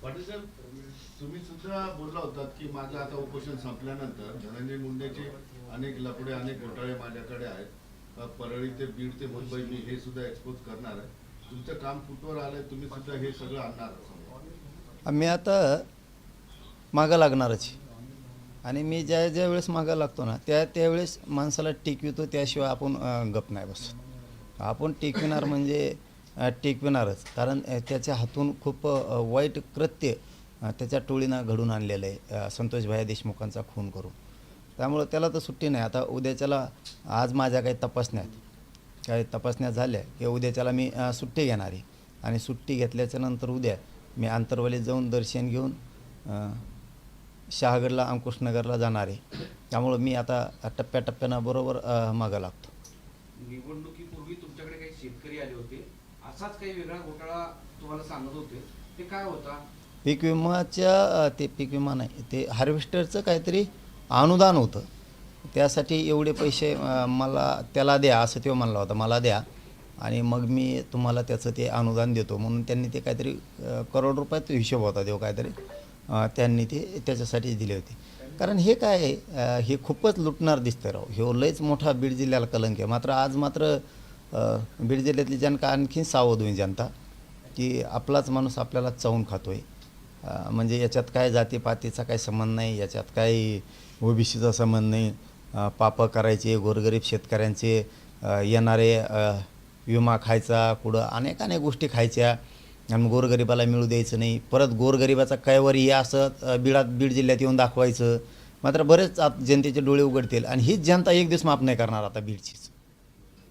पाटील साहेब, तुम्ही सुद्धा बोलला होतात की माझं आता उपोषण संपल्यानंतर धनंजय मुंडेचे अनेक लफडे अनेक घोटाळे माझ्याकडे आहेत, परळी ते बीड ते मुंबई मी हे सुद्धा एक्सपोज करणार आहे. तुमचं काम कुठवर आलंय, तुम्ही सुद्धा हे सगळं आणणार आहात? आम्ही आता मागं लागणारच आणि मी ज्या वेळेस मागं लागतो ना त्यावेळेस माणसाला टिकवितो, त्याशिवाय आपण गप नाही बसत. आपण टिकविणार म्हणजे टिकविणारच, कारण त्याच्या हातून खूप वाईट कृत्य त्याच्या टोळीनं घडून आणलेलं आहे, संतोषभाई देशमुखांचा खून करून. त्यामुळं त्याला तर सुट्टी नाही. आता उद्याच्याला आज माझ्या काही तपासण्या झाल्या की उद्याच्याला मी सुट्टी घेणार आहे आणि सुट्टी घेतल्याच्या नंतर उद्या मी आंतरवालीत जाऊन दर्शन घेऊन शहागडला अंकुशनगरला जाणार आहे. त्यामुळं मी आता टप्प्याटप्प्यानं बरोबर मागं लागतो. निवडणुकीपूर्वी तुमच्याकडे काही शेतकरी आले होते, असाच काही वेगळा घोटाळा तुम्हाला सांगत होते, ते काय होता? पीक विमाच्या ते पीक विमा नाही, ते हार्वेस्टरचं काहीतरी अनुदान होतं. त्यासाठी एवढे पैसे मला त्याला द्या असं तो म्हणला होता, मला द्या आणि मग मी तुम्हाला त्याचं ते अनुदान देतो म्हणून त्यांनी ते काहीतरी करोड रुपयात हिशोब होता तो काहीतरी, त्यांनी ते त्याच्यासाठी दिले होते. कारण हे काय आहे, हे खूपच लुटणार दिसतं राव. हे लयच मोठा बीड जिल्ह्याला कलंक आहे. मात्र आज बीड जिल्ह्यातली जनता आणखीन सावध होईल जनता, की आपलाच माणूस आपल्याला चावून खातो आहे. म्हणजे याच्यात काय जातीपातीचा काही संबंध नाही, याच्यात काही ओबीसीचा संबंध नाही. पापं करायचे गोरगरीब शेतकऱ्यांचे, येणारे विमा खायचा, कुठं अनेक गोष्टी खायच्या आणि गोरगरिबाला मिळू द्यायचं नाही. परत गोरगरिबाचा कैवारी हे असं बीड जिल्ह्यात येऊन दाखवायचं. मात्र बरेच जनतेचे डोळे उघडतील आणि हीच जनता एक दिवस माफ नाही करणार आता बीडचीच.